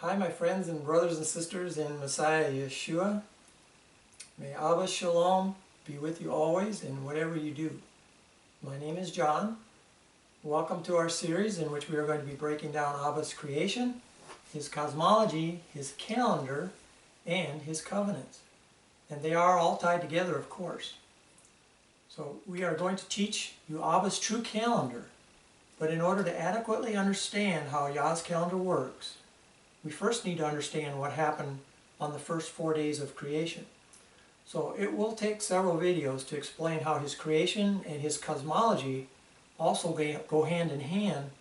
Hi, my friends and brothers and sisters in Messiah Yeshua. May Abba Shalom be with you always in whatever you do. My name is John. Welcome to our series in which we are going to be breaking down Abba's creation, his cosmology, his calendar, and his covenants. And they are all tied together, of course. So we are going to teach you Abba's true calendar. But in order to adequately understand how yahscalendar works, we first need to understand what happened on the first 4 days of creation. So it will take several videos to explain how his creation and his cosmology also go hand in hand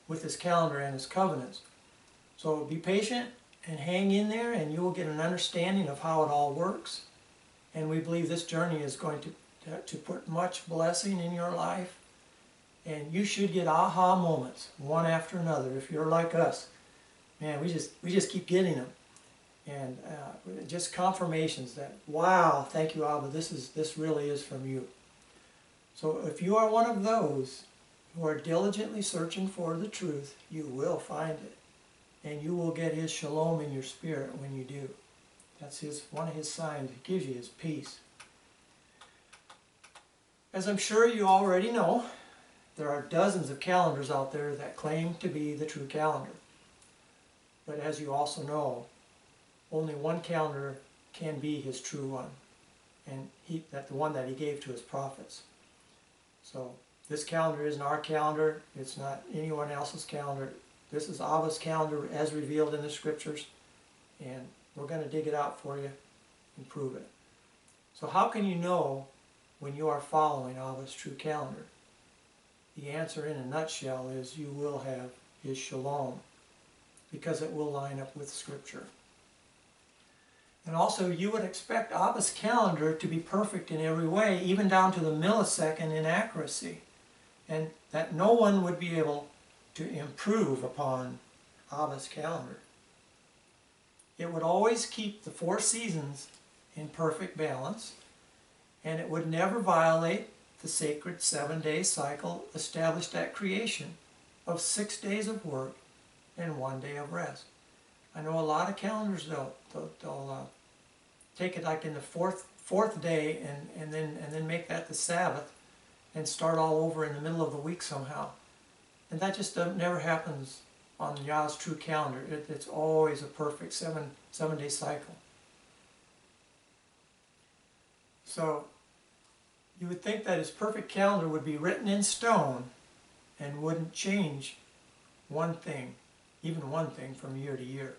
with his calendar and his covenants. So be patient and hang in there, and you will get an understanding of how it all works. And we believe this journey is going to put much blessing in your life. And you should get aha moments, one after another. If you're like us, man, we just keep getting them, and just confirmations that, wow, thank you, Abba, this really is from you. So if you are one of those who are diligently searching for the truth, you will find it, and you will get his shalom in your spirit when you do. That's one of his signs. He gives you his peace. As I'm sure you already know, there are dozens of calendars out there that claim to be the true calendar. But as you also know, only one calendar can be his true one, and the one that he gave to his prophets. So this calendar isn't our calendar, it's not anyone else's calendar. This is Abba's calendar as revealed in the scriptures, and we're going to dig it out for you and prove it. So how can you know when you are following Abba's true calendar? The answer in a nutshell is you will have his shalom, because it will line up with Scripture. And also, you would expect Abba's calendar to be perfect in every way, even down to the millisecond in accuracy, and that no one would be able to improve upon Abba's calendar. It would always keep the 4 seasons in perfect balance, and it would never violate the sacred 7-day cycle established at creation of 6 days of work and 1 day of rest. I know a lot of calendars they'll take it like in the fourth day and then make that the Sabbath and start all over in the middle of the week somehow. And that just never happens on Yah's true calendar. It's always a perfect 7-day cycle. So you would think that his perfect calendar would be written in stone and wouldn't change one thing, even one thing, from year to year.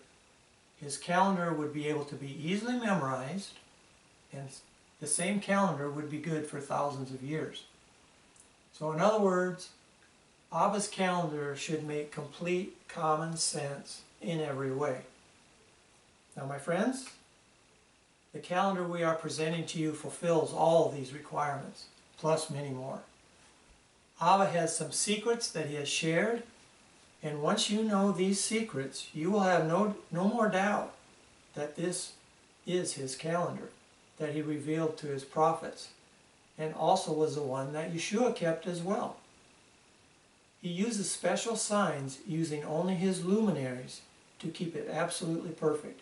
His calendar would be able to be easily memorized, and the same calendar would be good for thousands of years. So in other words, Abba's calendar should make complete common sense in every way. Now, my friends, the calendar we are presenting to you fulfills all these requirements, plus many more. Abba has some secrets that he has shared, and once you know these secrets, you will have no more doubt that this is his calendar that he revealed to his prophets, and also was the one that Yeshua kept as well. He uses special signs using only his luminaries to keep it absolutely perfect.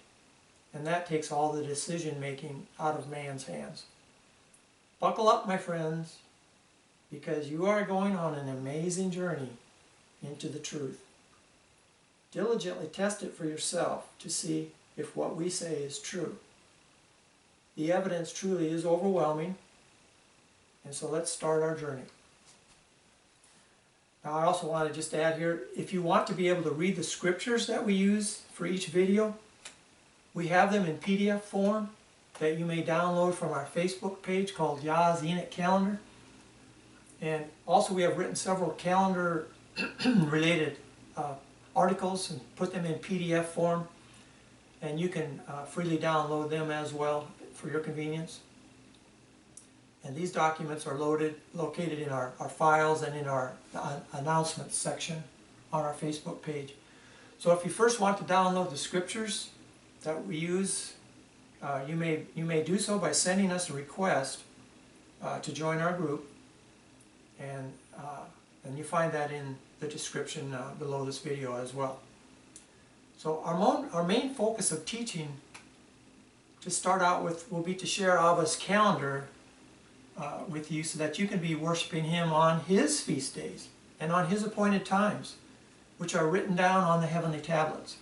And that takes all the decision-making out of man's hands. Buckle up, my friends, because you are going on an amazing journey into the truth. Diligently test it for yourself to see if what we say is true. The evidence truly is overwhelming, and so let's start our journey. Now, I also want to just add here, if you want to be able to read the scriptures that we use for each video, we have them in PDF form that you may download from our Facebook page called Yah's Enoch Calendar. And also we have written several calendar related articles and put them in PDF form. And you can freely download them as well for your convenience. And these documents are located in our files and in our announcements section on our Facebook page. So if you first want to download the scriptures that we use, you may do so by sending us a request to join our group, and you find that in the description below this video as well. So our main focus of teaching to start out with will be to share Abba's calendar with you so that you can be worshiping Him on His feast days and on His appointed times, which are written down on the heavenly tablets.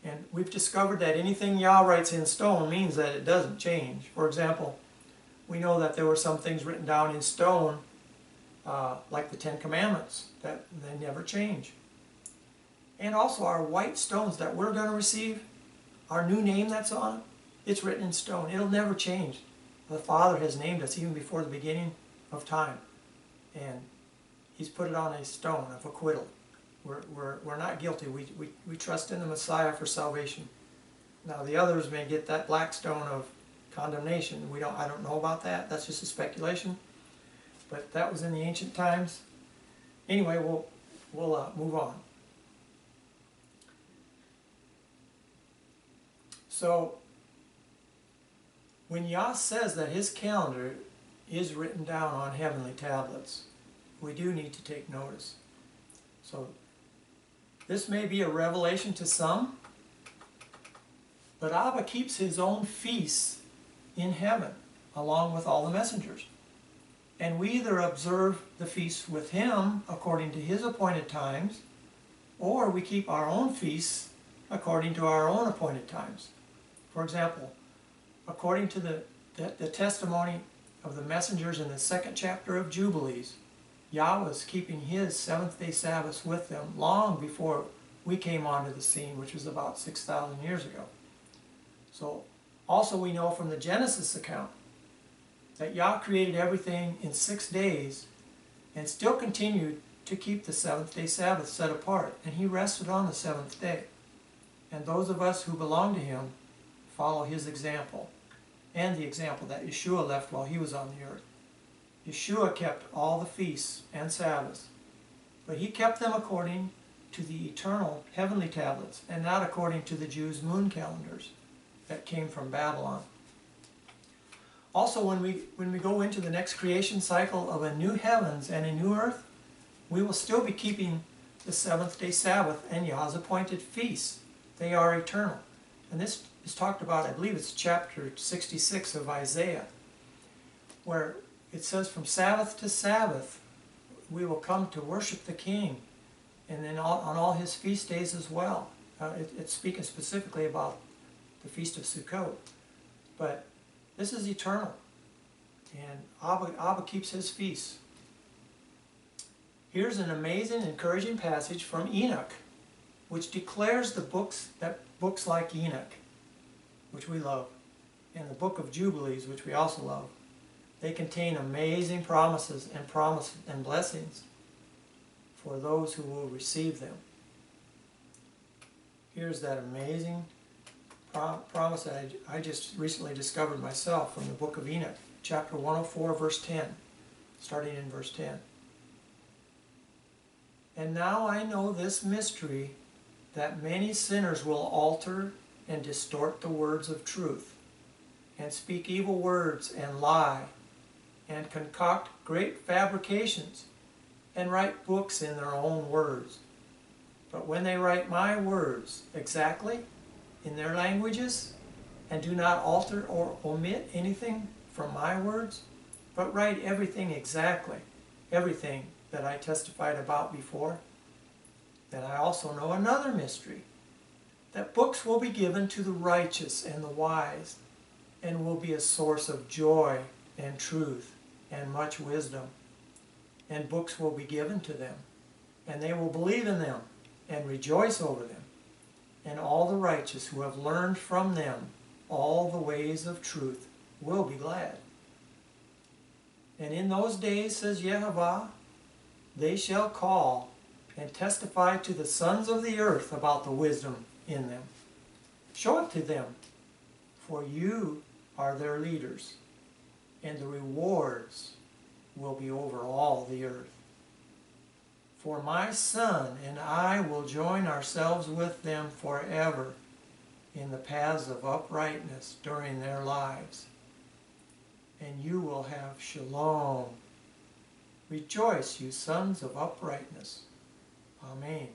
And we've discovered that anything Yah writes in stone means that it doesn't change. For example, we know that there were some things written down in stone, like the Ten Commandments, that they never change. And also our white stones that we're going to receive, our new name that's on it, it's written in stone. It'll never change. The Father has named us even before the beginning of time. And He's put it on a stone of acquittal. We're not guilty. We trust in the Messiah for salvation. Now the others may get that black stone of condemnation. I don't know about that. That's just a speculation. But that was in the ancient times. Anyway, we'll move on. So when Yah says that His calendar is written down on heavenly tablets, we do need to take notice. So this may be a revelation to some, but Abba keeps His own feasts in heaven along with all the messengers. And we either observe the feasts with Him according to His appointed times, or we keep our own feasts according to our own appointed times. For example, according to the testimony of the messengers in the 2nd chapter of Jubilees, Yah was keeping His seventh-day Sabbaths with them long before we came onto the scene, which was about 6,000 years ago. So also we know from the Genesis account that Yah created everything in 6 days and still continued to keep the seventh-day Sabbath set apart. And He rested on the 7th day. And those of us who belong to Him follow His example and the example that Yeshua left while He was on the earth. Yeshua kept all the feasts and Sabbaths, but He kept them according to the eternal heavenly tablets and not according to the Jews' moon calendars that came from Babylon. Also, when we go into the next creation cycle of a new heavens and a new earth, we will still be keeping the seventh-day Sabbath and Yah's appointed feasts. They are eternal. And this is talked about, I believe it's chapter 66 of Isaiah, where it says from Sabbath to Sabbath we will come to worship the King, and then on all His feast days as well. It's speaking specifically about the Feast of Sukkot. But this is eternal, and Abba keeps His feasts. Here's an amazing, encouraging passage from Enoch, which declares books like Enoch, which we love, and the book of Jubilees, which we also love. They contain amazing promises and blessings for those who will receive them. Here's that amazing promise that I just recently discovered myself from the book of Enoch, chapter 104, verse 10, starting in verse 10. And now I know this mystery, that many sinners will alter and distort the words of truth, and speak evil words and lie, and concoct great fabrications, and write books in their own words. But when they write my words exactly in their languages, and do not alter or omit anything from my words, but write everything exactly, everything that I testified about before, then I also know another mystery, that books will be given to the righteous and the wise, and will be a source of joy and truth and much wisdom. And books will be given to them, and they will believe in them and rejoice over them. And all the righteous who have learned from them all the ways of truth will be glad. And in those days, says Yehovah, they shall call and testify to the sons of the earth about the wisdom in them. Show it to them, for you are their leaders, and the rewards will be over all the earth. For my son and I will join ourselves with them forever in the paths of uprightness during their lives. And you will have shalom. Rejoice, you sons of uprightness. Amen.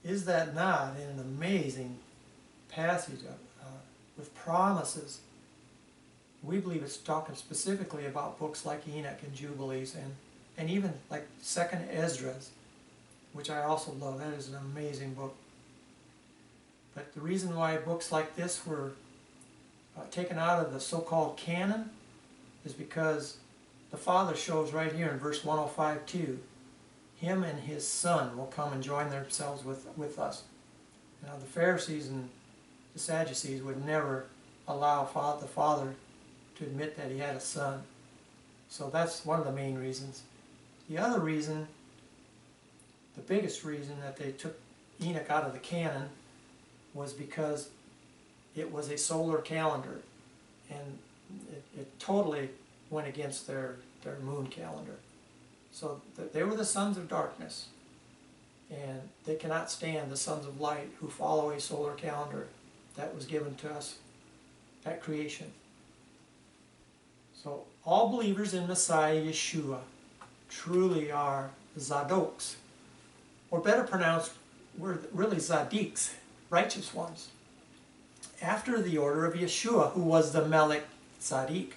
Is that not an amazing passage with promises? We believe it's talking specifically about books like Enoch and Jubilees, and even like 2nd Esdras, which I also love. That is an amazing book. But the reason why books like this were taken out of the so-called canon is because the Father shows right here in verse 105:2, him and his Son will come and join themselves with us. Now the Pharisees and the Sadducees would never allow the Father to admit that he had a son. So that's one of the main reasons. The other reason, the biggest reason that they took Enoch out of the canon was because it was a solar calendar, and it totally went against their moon calendar. So they were the sons of darkness, and they cannot stand the sons of light who follow a solar calendar that was given to us at creation. So all believers in Messiah Yeshua truly are Zadoks, or better pronounced, we're really Zaddiks, righteous ones, after the order of Yeshua, who was the Melech Tzaddik,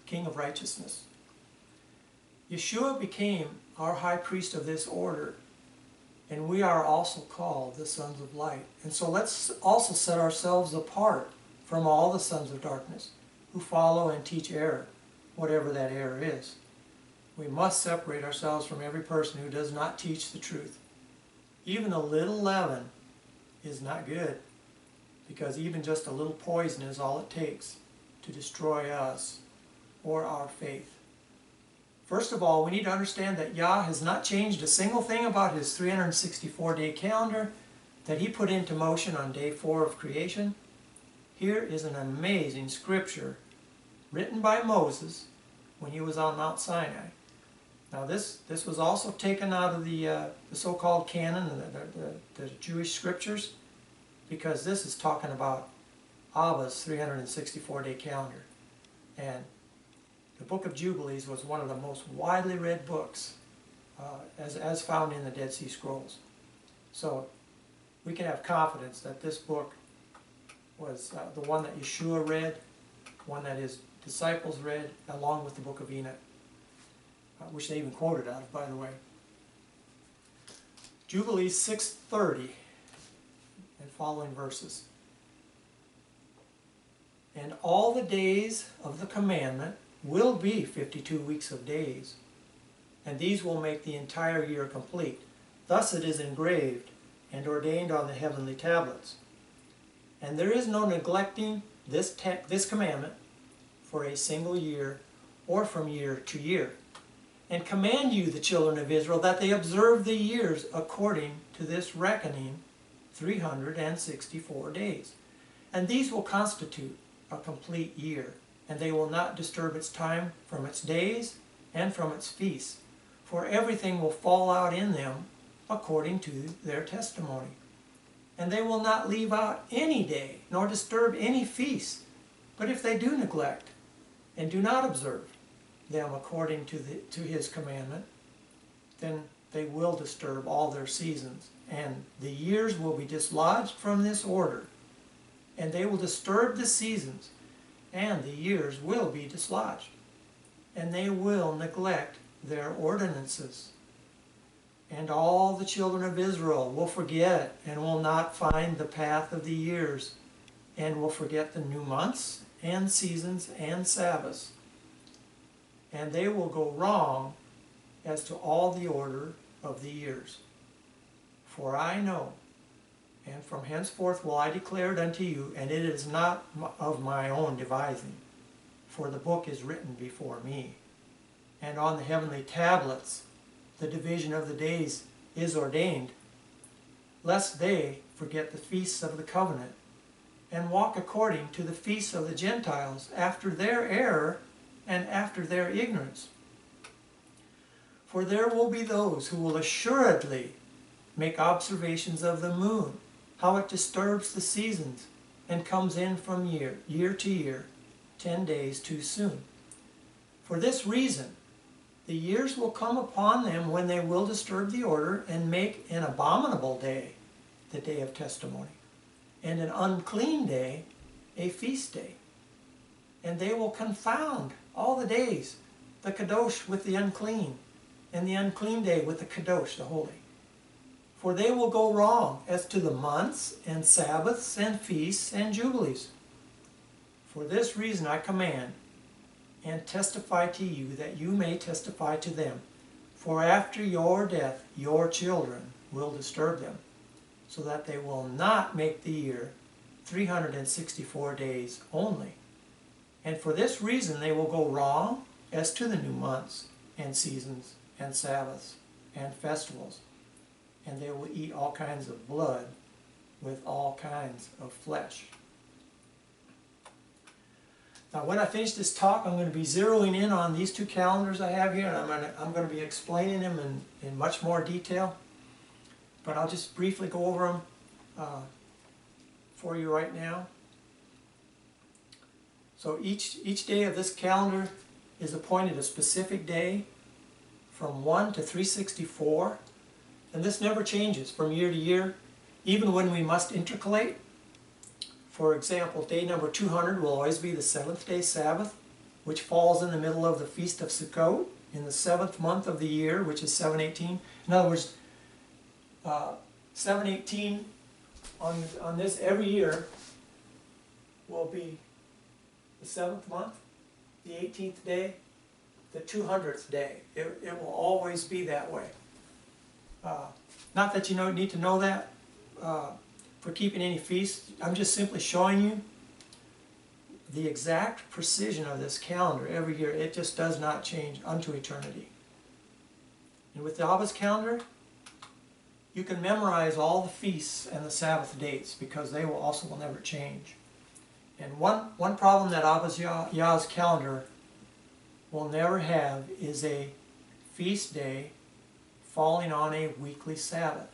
King of righteousness. Yeshua became our high priest of this order, and we are also called the sons of light. And so let's also set ourselves apart from all the sons of darkness who follow and teach error, whatever that error is. We must separate ourselves from every person who does not teach the truth. Even a little leaven is not good, because even just a little poison is all it takes to destroy us or our faith. First of all, we need to understand that Yah has not changed a single thing about his 364-day calendar that he put into motion on day 4 of creation. Here is an amazing scripture written by Moses when he was on Mount Sinai. Now this was also taken out of the so-called canon, the Jewish scriptures, because this is talking about Abba's 364-day calendar. And the Book of Jubilees was one of the most widely read books as found in the Dead Sea Scrolls. So we can have confidence that this book was the one that Yeshua read, one that his disciples read, along with the Book of Enoch, which they even quoted out of, by the way. Jubilees 6:30 and following verses. And all the days of the commandment will be 52 weeks of days, and these will make the entire year complete. Thus it is engraved and ordained on the heavenly tablets. And there is no neglecting this commandment for a single year or from year to year. And command you, the children of Israel, that they observe the years according to this reckoning, 364 days. And these will constitute a complete year, and they will not disturb its time from its days and from its feasts, for everything will fall out in them according to their testimony. And they will not leave out any day, nor disturb any feast. But if they do neglect and do not observe them according to his commandment, then they will disturb all their seasons, and the years will be dislodged from this order, and they will disturb the seasons, and the years will be dislodged, and they will neglect their ordinances. And all the children of Israel will forget and will not find the path of the years, and will forget the new months and seasons and Sabbaths. And they will go wrong as to all the order of the years. For I know, and from henceforth will I declare it unto you, and it is not of my own devising, for the book is written before me. And on the heavenly tablets the division of the days is ordained, lest they forget the feasts of the covenant, and walk according to the feasts of the Gentiles, after their error and after their ignorance. For there will be those who will assuredly make observations of the moon, how it disturbs the seasons, and comes in from year to year, 10 days too soon. For this reason, the years will come upon them when they will disturb the order and make an abominable day, the day of testimony, and an unclean day a feast day. And they will confound all the days, the kadosh with the unclean, and the unclean day with the kadosh, the holy. For they will go wrong as to the months, and Sabbaths, and feasts, and jubilees. For this reason I command and testify to you, that you may testify to them. For after your death your children will disturb them, so that they will not make the year 364 days only. And for this reason they will go wrong as to the new months, and seasons, and Sabbaths, and festivals. And they will eat all kinds of blood with all kinds of flesh. Now when I finish this talk, I'm going to be zeroing in on these two calendars I have here, and I'm going to be explaining them in much more detail. But I'll just briefly go over them for you right now. So each day of this calendar is appointed a specific day from 1 to 364. And this never changes from year to year, even when we must intercalate. For example, day number 200 will always be the 7th day Sabbath, which falls in the middle of the Feast of Sukkot, in the 7th month of the year, which is 7/18. In other words, 7/18 on this every year will be the 7th month, the 18th day, the 200th day. It will always be that way. Not that you need to know that for keeping any feasts. I'm just simply showing you the exact precision of this calendar every year. It just does not change unto eternity. And with the Abba's calendar, you can memorize all the feasts and the Sabbath dates, because they will never change. And one problem that Abba's Yah's calendar will never have is a feast day falling on a weekly Sabbath.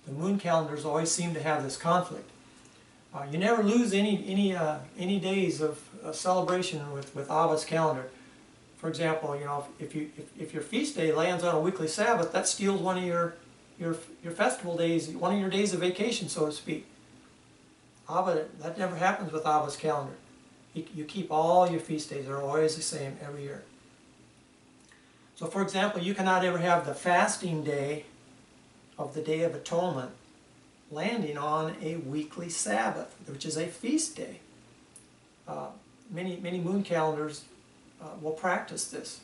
The moon calendars always seem to have this conflict. You never lose any days of celebration with Abba's calendar. For example, if your feast day lands on a weekly Sabbath, that steals one of your festival days, one of your days of vacation, so to speak. Abba, that never happens with Abba's calendar. You keep all your feast days; they're always the same every year. So for example, you cannot ever have the fasting day of the Day of Atonement landing on a weekly Sabbath, which is a feast day. Many moon calendars will practice this.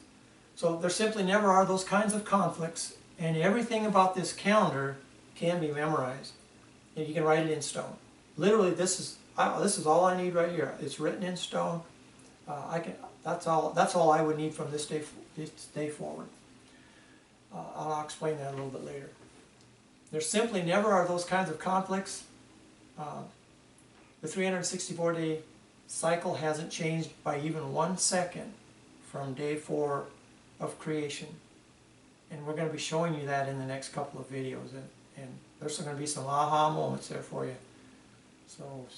So there simply never are those kinds of conflicts, and everything about this calendar can be memorized. And you can write it in stone. Literally, this is all I need right here. It's written in stone. That's all I would need from this day forward. I'll explain that a little bit later. There simply never are those kinds of conflicts. The 364-day cycle hasn't changed by even 1 second from day 4 of creation. And we're going to be showing you that in the next couple of videos. And there's going to be some aha moments there for you. So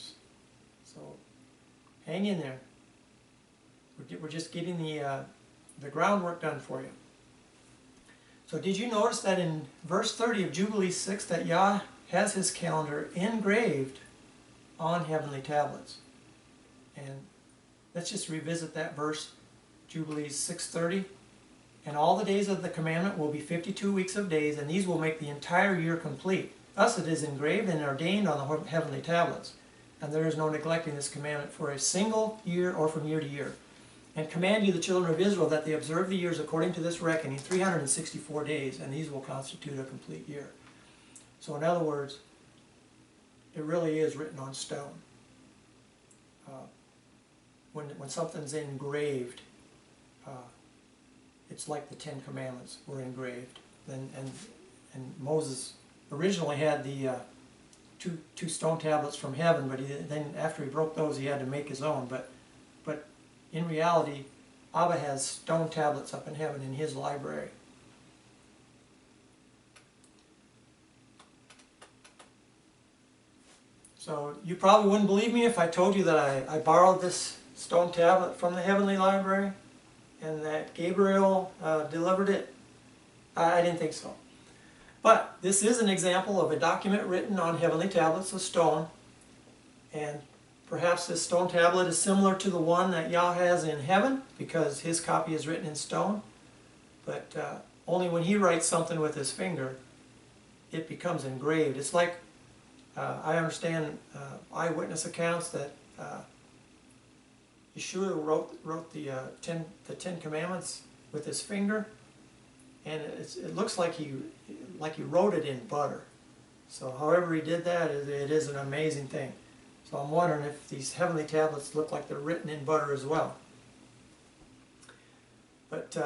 hang in there. We're just getting the groundwork done for you. So did you notice that in verse 30 of Jubilee 6 that Yah has his calendar engraved on heavenly tablets? And let's just revisit that verse, Jubilee 6:30. And all the days of the commandment will be 52 weeks of days, and these will make the entire year complete. Thus it is engraved and ordained on the heavenly tablets. And there is no neglecting this commandment for a single year or from year to year. And command you, the children of Israel, that they observe the years according to this reckoning, 364 days, and these will constitute a complete year. So in other words, it really is written on stone. When something's engraved, it's like the 10 Commandments were engraved. And Moses originally had the two stone tablets from heaven, but then after he broke those, he had to make his own. But in reality, Abba has stone tablets up in heaven in his library. So you probably wouldn't believe me if I told you that I borrowed this stone tablet from the heavenly library and that Gabriel delivered it. I didn't think so. But this is an example of a document written on heavenly tablets of stone, and perhaps this stone tablet is similar to the one that Yah has in heaven, because his copy is written in stone. But only when he writes something with his finger, it becomes engraved. It's like, I understand eyewitness accounts that Yeshua wrote the Ten Commandments with his finger, and it looks like he wrote it in butter. So however he did that, it is an amazing thing. So I'm wondering if these heavenly tablets look like they're written in butter as well. But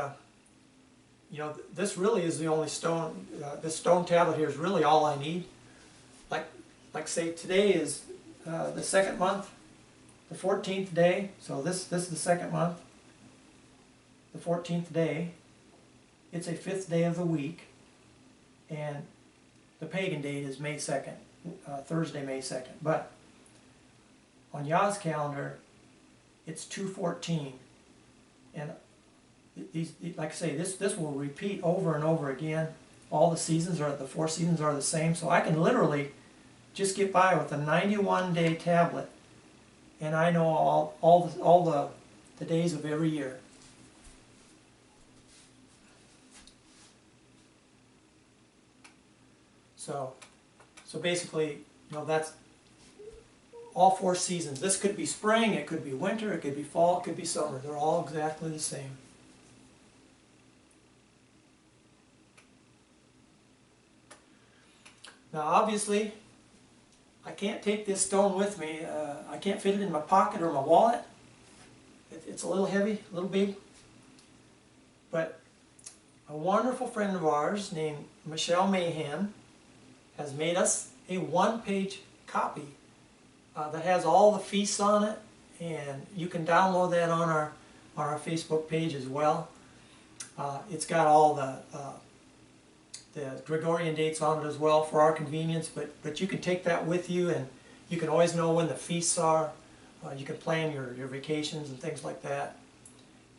you know, this really is the only stone. This stone tablet here is really all I need. Like say today is the second month, the 14th day. So this is the second month, the 14th day. It's a 5th day of the week, and the pagan date is May 2nd, Thursday, May 2nd. But on Yah's calendar, it's 2/14, and these, like I say, this will repeat over and over again. All the seasons are, the 4 seasons are the same, so I can literally just get by with a 91-day tablet, and I know all the days of every year. So basically, you know, that's all 4 seasons. This could be spring, it could be winter, it could be fall, it could be summer. They're all exactly the same. Now obviously, I can't take this stone with me. I can't fit it in my pocket or my wallet. It's a little heavy, a little big. But a wonderful friend of ours named Michelle Mahan has made us a 1-page copy that has all the feasts on it, and you can download that on our Facebook page as well. It's got all the Gregorian dates on it as well for our convenience, but you can take that with you, and you can always know when the feasts are. You can plan your vacations and things like that.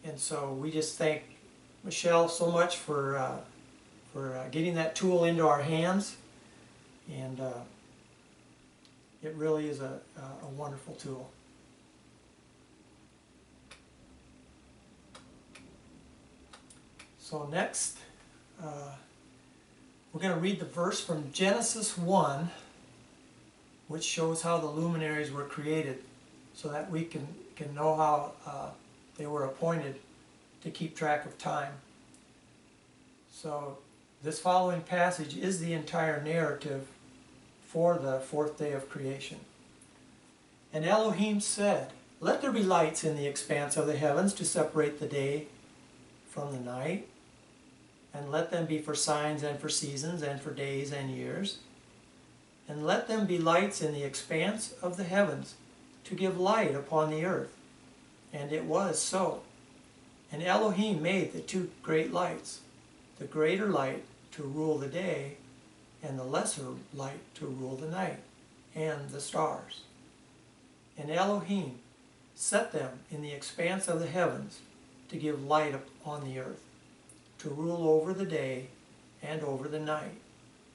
And so we just thank Michelle so much for getting that tool into our hands, and it really is a wonderful tool. So next, we're going to read the verse from Genesis 1, which shows how the luminaries were created, so that we can know how they were appointed to keep track of time. So this following passage is the entire narrative for the 4th day of creation. And Elohim said, "Let there be lights in the expanse of the heavens to separate the day from the night, and let them be for signs and for seasons and for days and years. And let them be lights in the expanse of the heavens to give light upon the earth." And it was so. And Elohim made the 2 great lights, the greater light to rule the day, and the lesser light to rule the night, and the stars. And Elohim set them in the expanse of the heavens to give light upon the earth, to rule over the day and over the night,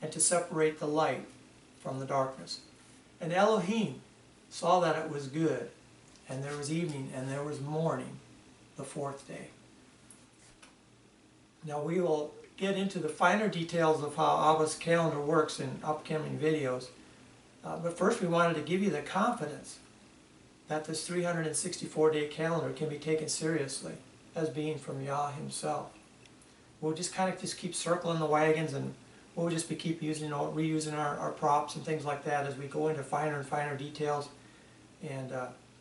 and to separate the light from the darkness. And Elohim saw that it was good, and there was evening, and there was morning, the 4th day. Now we will get into the finer details of how Abba's calendar works in upcoming videos. But first we wanted to give you the confidence that this 364-day calendar can be taken seriously as being from Yah himself. We'll just kind of keep circling the wagons, and we'll just keep using, reusing our props and things like that as we go into finer and finer details and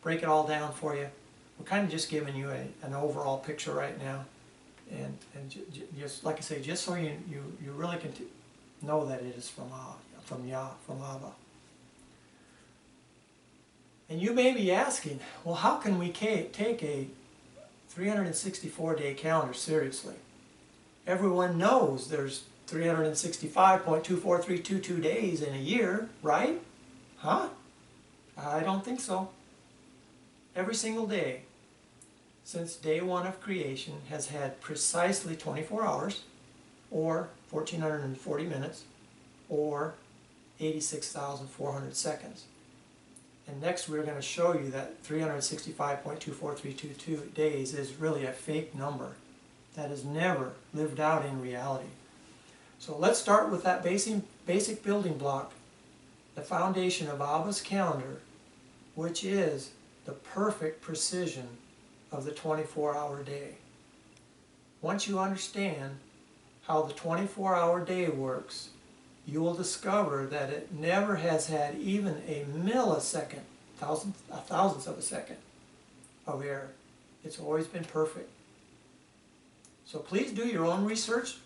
break it all down for you. We're kind of just giving you an overall picture right now. And just like I say, just so you really can know that it is from Yah, from Abba. And you may be asking, well, how can we take a 364-day calendar seriously? Everyone knows there's 365.24322 days in a year, right? Huh? I don't think so. Every single day since day 1 of creation has had precisely 24 hours, or 1440 minutes, or 86,400 seconds. And next we're going to show you that 365.24322 days is really a fake number that is never lived out in reality. So let's start with that basic building block, the foundation of Abba's calendar, which is the perfect precision of the 24-hour day. Once you understand how the 24-hour day works, you will discover that it never has had even a millisecond, a thousandth of a second of error. It's always been perfect. So please do your own research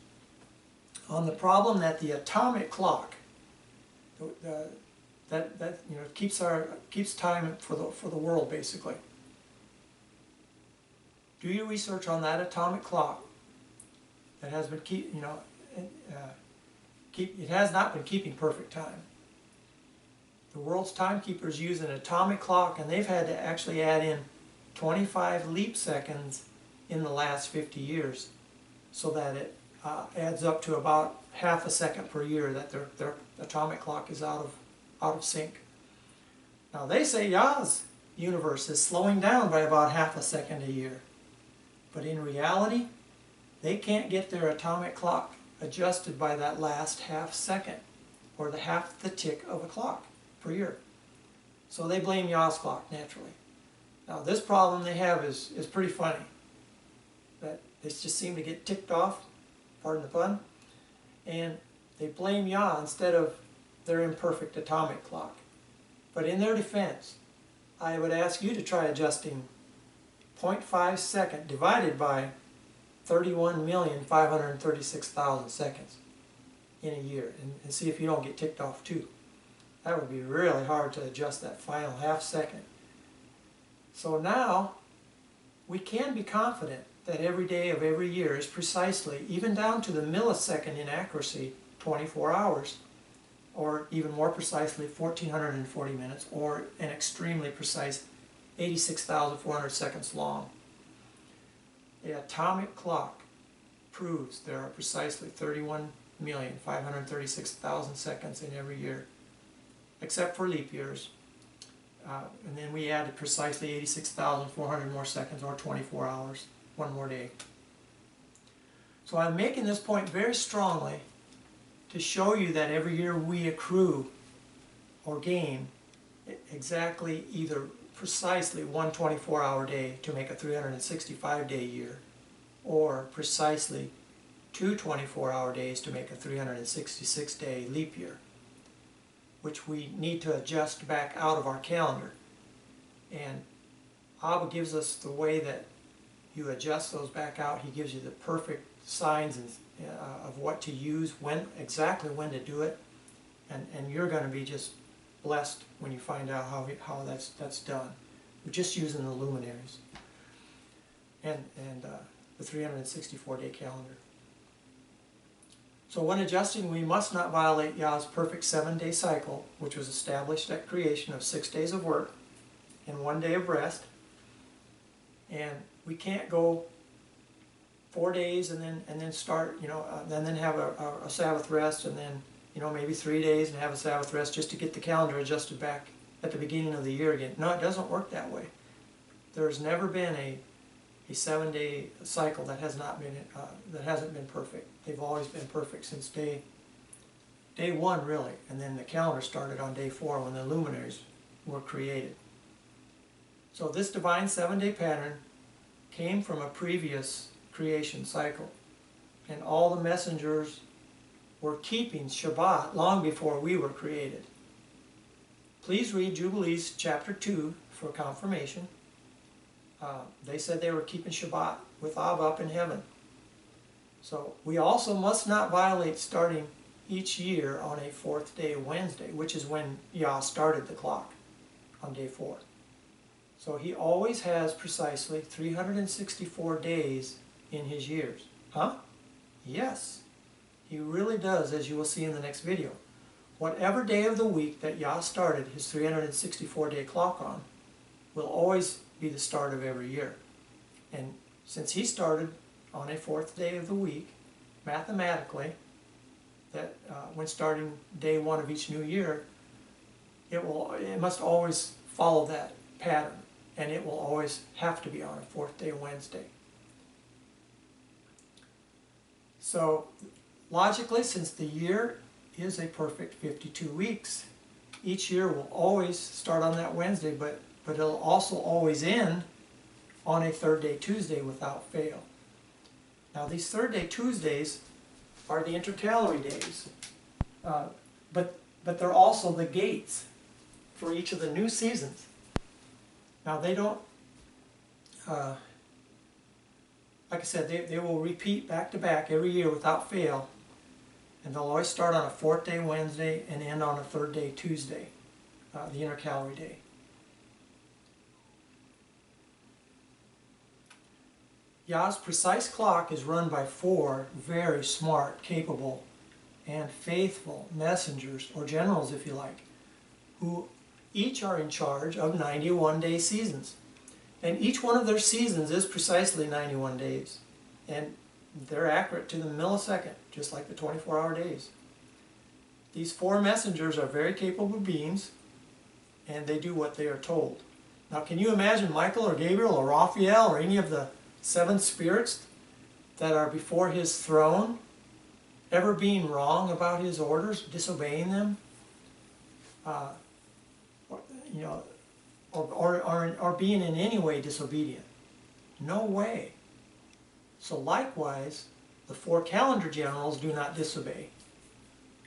on the problem that the atomic clock keeps time for the world, basically. Do your research on that atomic clock that has been it has not been keeping perfect time. The world's timekeepers use an atomic clock, and they've had to actually add in 25 leap seconds in the last 50 years, so that it adds up to about half a second per year that their atomic clock is out of sync. Now they say Yah's universe is slowing down by about half a second a year, but in reality they can't get their atomic clock adjusted by that last half second, or the half the tick of a clock per year. So they blame Yah's clock, naturally. Now this problem they have is pretty funny. That they just seem to get ticked off, pardon the pun, and they blame Yah instead of their imperfect atomic clock. But in their defense, I would ask you to try adjusting 0.5 second divided by 31,536,000 seconds in a year, and see if you don't get ticked off too. That would be really hard to adjust that final half second. So now we can be confident that every day of every year is precisely, even down to the millisecond inaccuracy, 24 hours, or even more precisely 1,440 minutes, or an extremely precise 86,400 seconds long. The atomic clock proves there are precisely 31,536,000 seconds in every year, except for leap years. And then we added precisely 86,400 more seconds, or 24 hours, one more day. So I'm making this point very strongly to show you that every year we accrue or gain exactly either precisely one 24-hour day to make a 365-day year, or precisely two 24-hour days to make a 366-day leap year, which we need to adjust back out of our calendar. And Abba gives us the way that you adjust those back out. He gives you the perfect signs of what to use, exactly when to do it, and you're going to be just blessed when you find out how that's done. We're just using the luminaries and the 364-day calendar. So when adjusting, we must not violate Yah's perfect 7-day cycle, which was established at creation, of 6 days of work and 1 day of rest. And we can't go 4 days and then start, and then have a Sabbath rest, and then maybe 3 days and have a Sabbath rest, just to get the calendar adjusted back at the beginning of the year again. No, it doesn't work that way. There's never been a 7-day cycle that hasn't been perfect. They've always been perfect since day 1, really, and then the calendar started on day 4 when the luminaries were created. So this divine 7-day pattern came from a previous creation cycle, and all the messengers were keeping Shabbat long before we were created. Please read Jubilees chapter 2 for confirmation. They said they were keeping Shabbat with Abba up in heaven. So we also must not violate starting each year on a 4th day Wednesday, which is when Yah started the clock on day 4. So he always has precisely 364 days in his years. Huh? Yes, he really does, as you will see in the next video. Whatever day of the week that Yah started his 364-day clock on will always be the start of every year. And since he started on a 4th day of the week, mathematically, that when starting day one of each new year, it must always follow that pattern, and it will always have to be on a fourth day Wednesday. So logically, since the year is a perfect 52 weeks, each year will always start on that Wednesday, but it'll also always end on a third day Tuesday without fail. Now these third day Tuesdays are the intercalary days, but they're also the gates for each of the new seasons. Now they don't, like I said, they will repeat back to back every year without fail, and they'll always start on a fourth day Wednesday and end on a third day Tuesday, the intercalary day. Yah's precise clock is run by 4 very smart, capable, and faithful messengers, or generals if you like, who each are in charge of 91-day seasons. And each one of their seasons is precisely 91 days. And they're accurate to the millisecond, just like the 24-hour days. These 4 messengers are very capable beings, and they do what they are told. Now, can you imagine Michael or Gabriel or Raphael or any of the 7 spirits that are before his throne ever being wrong about his orders, disobeying them? You know, or being in any way disobedient? No way. So likewise, the 4 calendar generals do not disobey,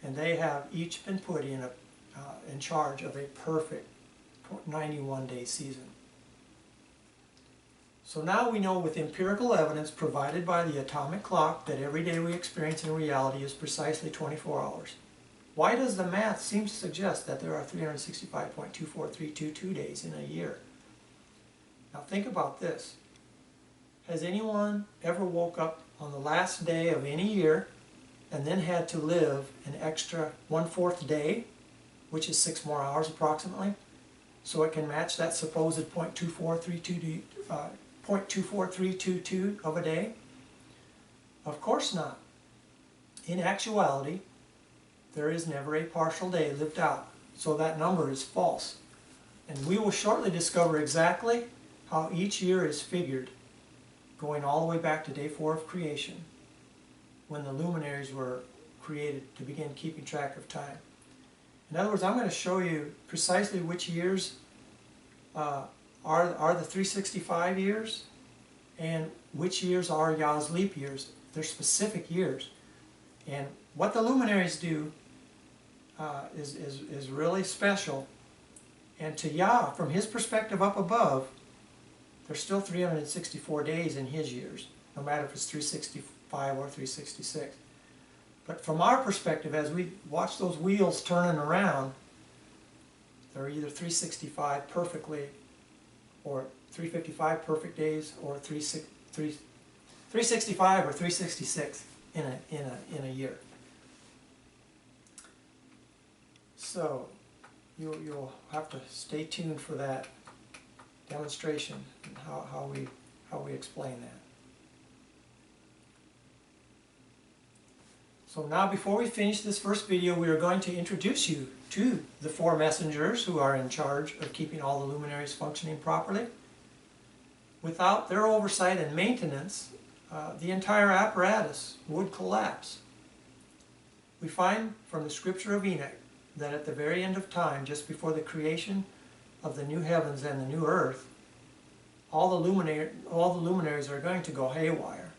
and they have each been put in charge of a perfect 91-day season. So now we know with empirical evidence provided by the atomic clock that every day we experience in reality is precisely 24 hours. Why does the math seem to suggest that there are 365.24322 days in a year? Now think about this. Has anyone ever woke up on the last day of any year and then had to live an extra 1/4 day, which is 6 more hours approximately, so it can match that supposed 0.24322 of a day? Of course not. In actuality, there is never a partial day lived out, so that number is false. And we will shortly discover exactly how each year is figured, going all the way back to day 4 of creation, when the luminaries were created to begin keeping track of time. In other words, I'm going to show you precisely which years are the 365 years, and which years are Yah's leap years. They're specific years. And what the luminaries do is really special. And to Yah, from his perspective up above, there's still 364 days in his years, no matter if it's 365 or 366. But from our perspective, as we watch those wheels turning around, they're either 365 perfectly, or 355 perfect days, or 365 or 366 in a year. So you'll have to stay tuned for that demonstration and how we explain that. So now, before we finish this first video, we are going to introduce you to the 4 messengers who are in charge of keeping all the luminaries functioning properly. Without their oversight and maintenance, the entire apparatus would collapse. We find from the scripture of Enoch that at the very end of time, just before the creation of the new heavens and the new earth, all the luminaries are going to go haywire,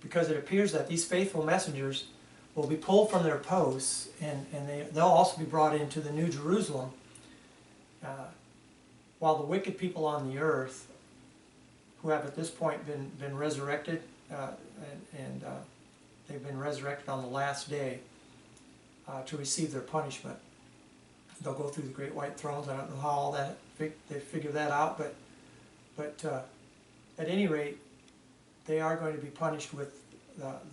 because it appears that these faithful messengers will be pulled from their posts, and they'll also be brought into the New Jerusalem, while the wicked people on the earth, who have at this point been resurrected, and they've been resurrected on the last day to receive their punishment. They'll go through the great white thrones. I don't know how all that they figure that out, but at any rate, they are going to be punished with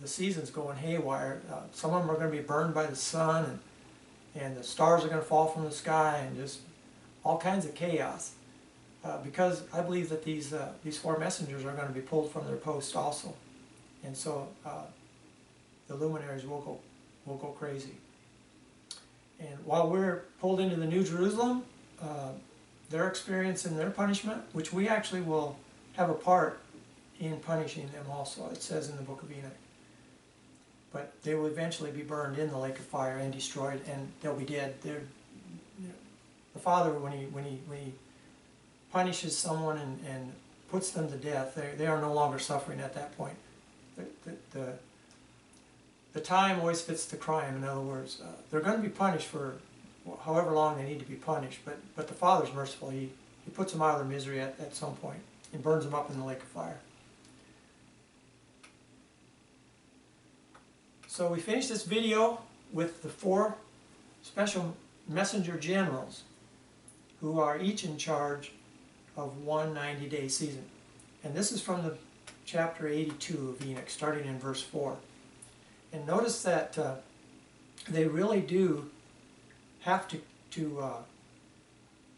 the seasons going haywire. Some of them are going to be burned by the sun, and the stars are going to fall from the sky, and just all kinds of chaos. Because I believe that these 4 messengers are going to be pulled from their post also, and so the luminaries will go will go crazy. And while we're pulled into the New Jerusalem, they're experiencing their punishment, which we actually will have a part in punishing them also, it says in the book of Enoch. But they will eventually be burned in the lake of fire and destroyed, and they'll be dead. The Father, when he punishes someone and puts them to death, they are no longer suffering at that point. The time always fits the crime. In other words, they're going to be punished for however long they need to be punished, but the Father's merciful. He puts them out of their misery at some point and burns them up in the lake of fire. So we finished this video with the 4 special messenger generals who are each in charge of one 90-day season. And this is from the chapter 82 of Enoch, starting in verse 4. And notice that they really do have to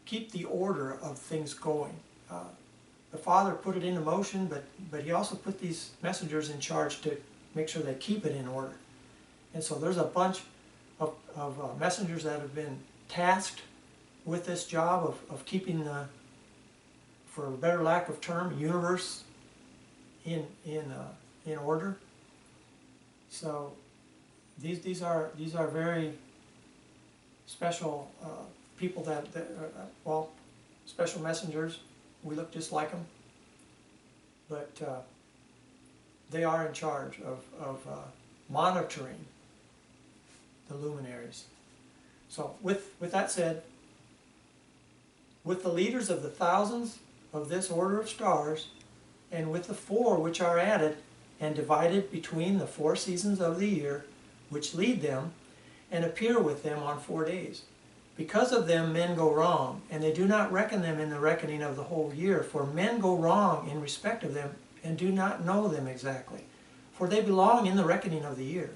keep the order of things going. The Father put it into motion, but He also put these messengers in charge to make sure they keep it in order. And so there's a bunch of messengers that have been tasked with this job of keeping the, for a better lack of term, universe in order. So these are very special people that well, special messengers. We look just like them, but they are in charge of monitoring the luminaries. So with that said, with the leaders of the thousands of this order of stars, and with the 4 which are added and divided between the 4 seasons of the year, which lead them, and appear with them on 4 days. Because of them men go wrong, and they do not reckon them in the reckoning of the whole year, for men go wrong in respect of them, and do not know them exactly. For they belong in the reckoning of the year,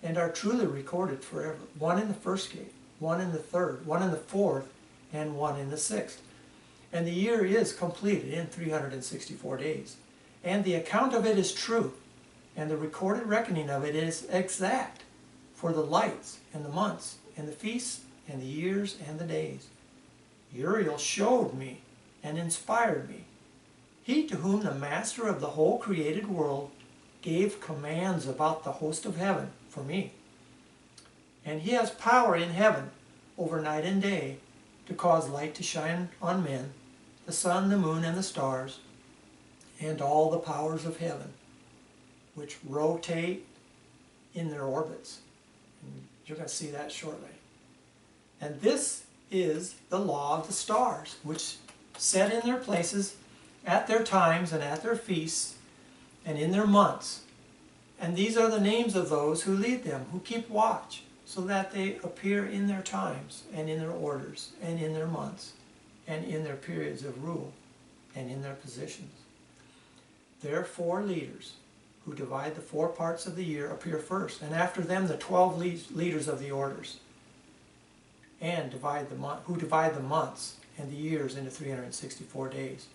and are truly recorded forever, one in the first gate, one in the third, one in the fourth, and one in the sixth. And the year is completed in 364 days. And the account of it is true, and the recorded reckoning of it is exact, for the lights, and the months, and the feasts, and the years, and the days. Uriel showed me, and inspired me. He to whom the Master of the whole created world gave commands about the host of heaven for me. And he has power in heaven over night and day to cause light to shine on men, the sun, the moon, and the stars, and all the powers of heaven, which rotate in their orbits. And you're going to see that shortly. And this is the law of the stars, which set in their places at their times and at their feasts and in their months. And these are the names of those who lead them, who keep watch, so that they appear in their times and in their orders and in their months and in their periods of rule and in their positions. Their 4 leaders who divide the 4 parts of the year appear first, and after them the 12 leaders of the orders, and who divide the months and the years into 364 days,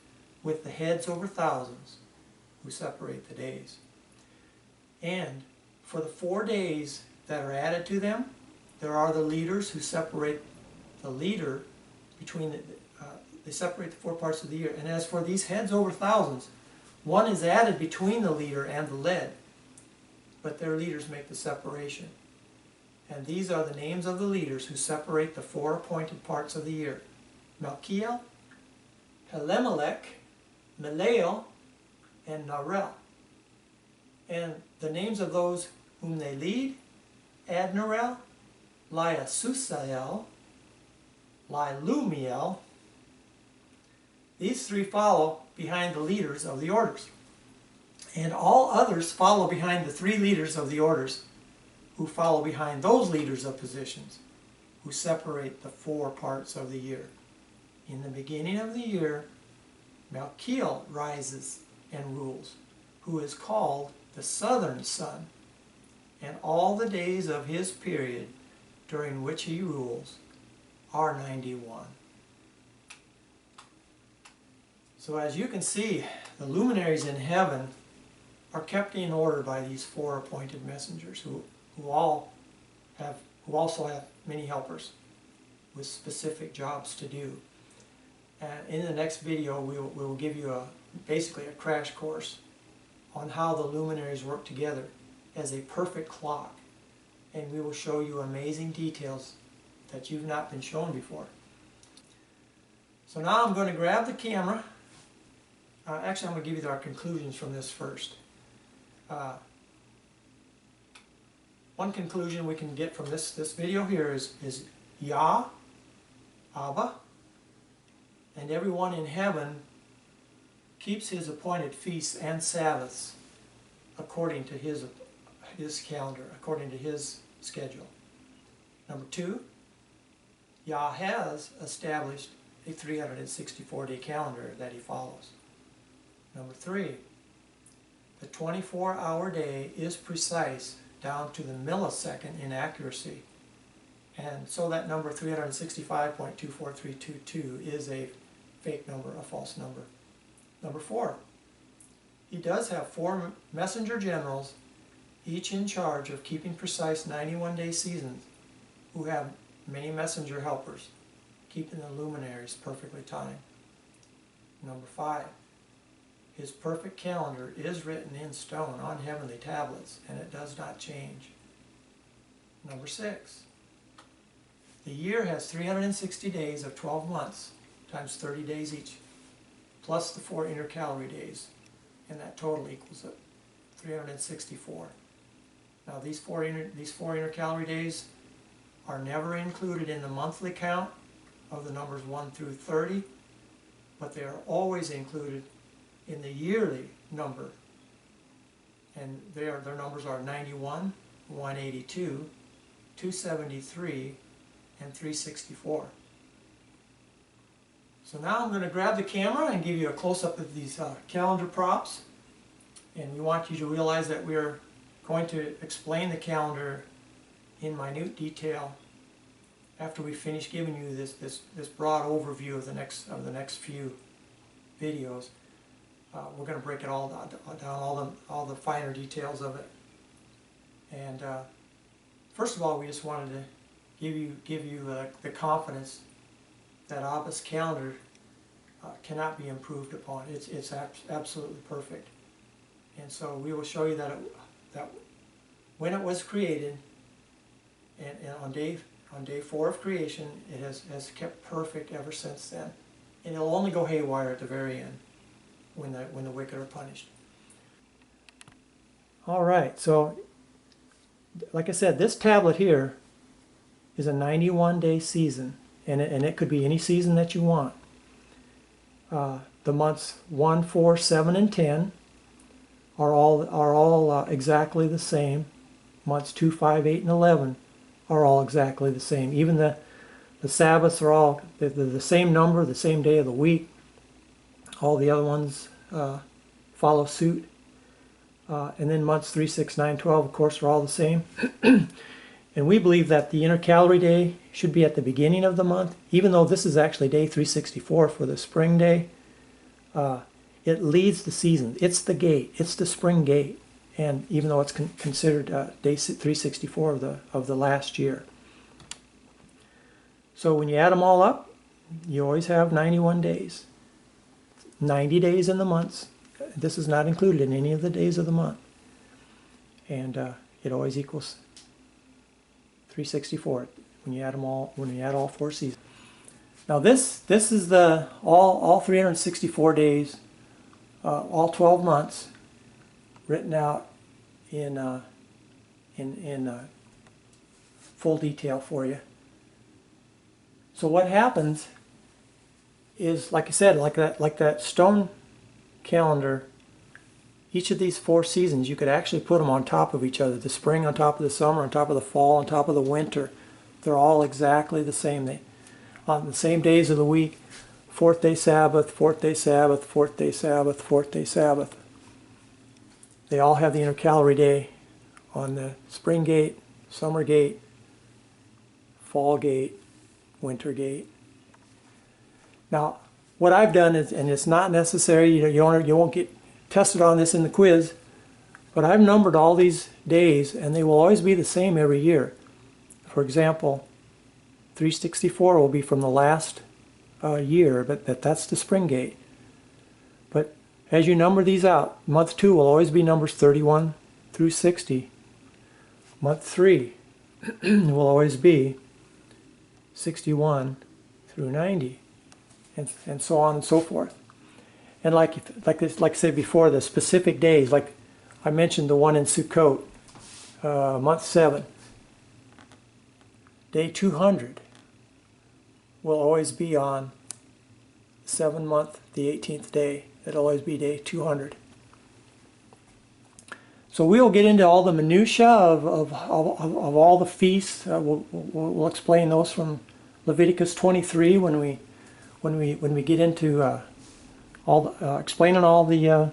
with the heads over thousands who separate the days. And for the 4 days that are added to them, there are the leaders who separate the leader between they separate the 4 parts of the year. And as for these heads over thousands, one is added between the leader and the led, but their leaders make the separation. And these are the names of the leaders who separate the 4 appointed parts of the year: Melchiel, Helemelech, Meleel, and Narel. And the names of those whom they lead: Adnarel, Liasusael, Lilumiel. These 3 follow behind the leaders of the orders. And all others follow behind the 3 leaders of the orders, who follow behind those leaders of positions, who separate the 4 parts of the year. In the beginning of the year, Melchiel rises and rules, who is called the southern sun, and all the days of his period during which he rules are 91. So as you can see, the luminaries in heaven are kept in order by these 4 appointed messengers who all who also have many helpers with specific jobs to do. And in the next video, we will give you basically a crash course on how the luminaries work together as a perfect clock. And we will show you amazing details that you've not been shown before. So now I'm going to grab the camera. Actually, I'm going to give you our conclusions from this first. One conclusion we can get from this video here is Yah, Abba, and everyone in heaven keeps his appointed feasts and Sabbaths according to his calendar, according to his schedule. Number two, Yah has established a 364-day calendar that he follows. Number three, the 24-hour day is precise down to the millisecond in accuracy. And so that number 365.24322 is a fake number, a false number. Number four, he does have 4 messenger generals, each in charge of keeping precise 91-day seasons, who have many messenger helpers, keeping the luminaries perfectly timed. Number 5, his perfect calendar is written in stone on heavenly tablets, and it does not change. Number 6, the year has 360 days of 12 months, times 30 days each, plus the 4 intercalary days, and that total equals 364. Now these four intercalary days are never included in the monthly count of the numbers 1 through 30, but they are always included in the yearly number, and their numbers are 91, 182, 273, and 364. So now I'm going to grab the camera and give you a close-up of these calendar props, and we want you to realize that we're going to explain the calendar in minute detail after we finish giving you this broad overview of the next few videos. We're going to break it all down, all the finer details of it. And first of all, we just wanted to give you the confidence that Abba's calendar cannot be improved upon. It's absolutely perfect. And so we will show you that when it was created, and on day 4 of creation, it has kept perfect ever since then. And it'll only go haywire at the very end, when the wicked are punished. All right, so like I said, this tablet here is a 91-day season, and it could be any season that you want. The months 1, 4, 7, and 10 are all exactly the same. Months 2, 5, 8, and 11 are all exactly the same. Even the Sabbaths are all the same number, the same day of the week. All the other ones follow suit. And then months 3, 6, 9, 12, of course, are all the same. And we believe that the intercalary day should be at the beginning of the month, even though this is actually day 364 for the spring day. It leads the season. It's the gate. It's the spring gate. And even though it's considered day 364 of the last year. So when you add them all up, you always have 91 days. 90 days in the months. This is not included in any of the days of the month. And it always equals 364 when you add them all, when you add all 4 seasons. Now this is the all 364 days, all 12 months, written out in full detail for you. So what happens is, like I said, like that stone calendar, each of these 4 seasons, you could actually put them on top of each other. The spring on top of the summer, on top of the fall, on top of the winter. They're all exactly the same. They on the same days of the week. 4th day Sabbath, 4th day Sabbath, 4th day Sabbath, 4th day Sabbath. They all have the intercalary day on the spring gate, summer gate, fall gate, winter gate. Now, what I've done is, and it's not necessary, you won't get tested on this in the quiz, but I've numbered all these days, and they will always be the same every year. for example, 364 will be from the last year, but that's the spring gate. But as you number these out, month 2 will always be numbers 31 through 60. Month 3 will always be 61 through 90, and so on and so forth. And like I said before, the specific days, like I mentioned the one in Sukkot, month 7, day 200 will always be on 7 month, the 18th day. It'll always be day 200. So we'll get into all the minutiae of all the feasts. We'll explain those from Leviticus 23 when we get into explaining all the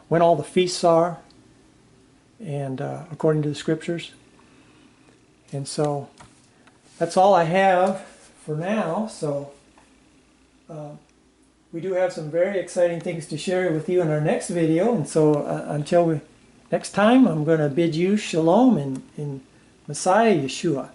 when all the feasts are, and according to the scriptures. And so that's all I have for now. So we do have some very exciting things to share with you in our next video. And so until next time, I'm going to bid you shalom in Messiah Yeshua.